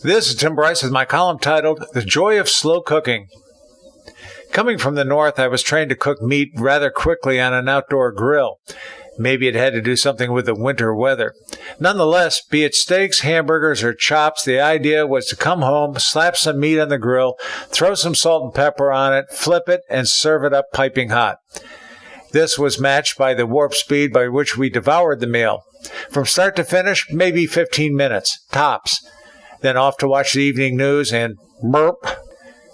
This is Tim Bryce with my column titled, The Joy of Slow Cooking. Coming from the north, I was trained to cook meat rather quickly on an outdoor grill. Maybe it had to do something with the winter weather. Nonetheless, be it steaks, hamburgers, or chops, the idea was to come home, slap some meat on the grill, throw some salt and pepper on it, flip it, and serve it up piping hot. This was matched by the warp speed by which we devoured the meal. From start to finish, maybe 15 minutes, tops. Then off to watch the evening news and burp.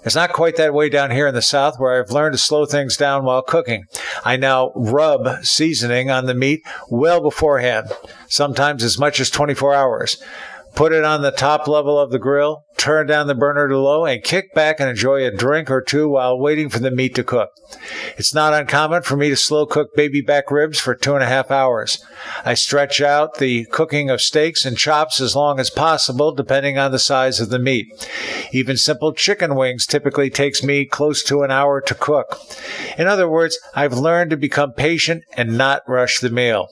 It's not quite that way down here in the South, where I've learned to slow things down while cooking. I now rub seasoning on the meat well beforehand, sometimes as much as 24 hours. Put it on the top level of the grill, turn down the burner to low, and kick back and enjoy a drink or two while waiting for the meat to cook. It's not uncommon for me to slow cook baby back ribs for 2.5 hours. I stretch out the cooking of steaks and chops as long as possible, depending on the size of the meat. Even simple chicken wings typically takes me close to an hour to cook. In other words, I've learned to become patient and not rush the meal.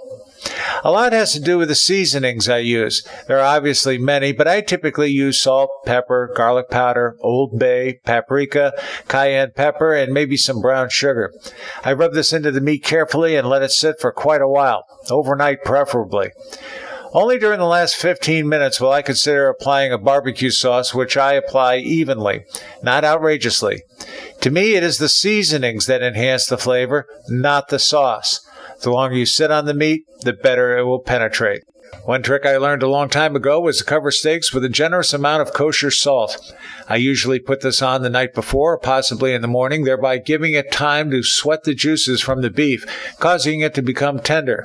A lot has to do with the seasonings I use. There are obviously many, but I typically use salt, pepper, garlic powder, Old Bay, paprika, cayenne pepper, and maybe some brown sugar. I rub this into the meat carefully and let it sit for quite a while, overnight preferably. Only during the last 15 minutes will I consider applying a barbecue sauce, which I apply evenly, not outrageously. To me, it is the seasonings that enhance the flavor, not the sauce. The longer you sit on the meat, the better it will penetrate. One trick I learned a long time ago was to cover steaks with a generous amount of kosher salt. I usually put this on the night before, or possibly in the morning, thereby giving it time to sweat the juices from the beef, causing it to become tender.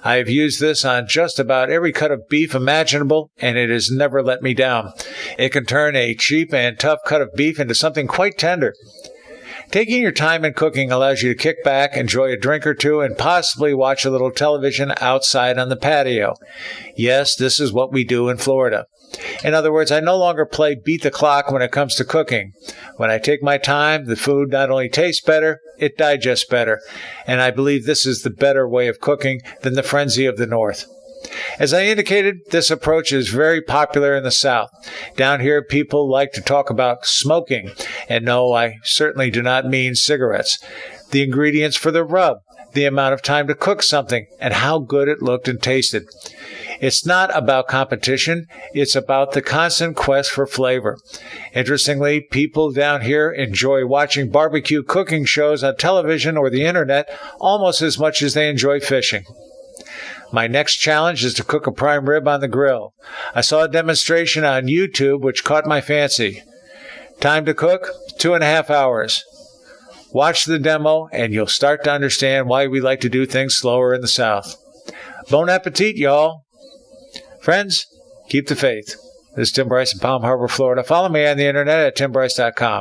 I have used this on just about every cut of beef imaginable, and it has never let me down. It can turn a cheap and tough cut of beef into something quite tender. Taking your time in cooking allows you to kick back, enjoy a drink or two, and possibly watch a little television outside on the patio. Yes, this is what we do in Florida. In other words, I no longer play beat the clock when it comes to cooking. When I take my time, the food not only tastes better, it digests better. And I believe this is the better way of cooking than the frenzy of the North. As I indicated, this approach is very popular in the South. Down here, people like to talk about smoking. And no, I certainly do not mean cigarettes. The ingredients for the rub, the amount of time to cook something, and how good it looked and tasted. It's not about competition. It's about the constant quest for flavor. Interestingly, people down here enjoy watching barbecue cooking shows on television or the internet almost as much as they enjoy fishing. My next challenge is to cook a prime rib on the grill. I saw a demonstration on YouTube which caught my fancy. Time to cook, 2.5 hours. Watch the demo and you'll start to understand why we like to do things slower in the South. Bon appetit, y'all. Friends, keep the faith. This is Tim Bryce in Palm Harbor, Florida. Follow me on the internet at timbryce.com.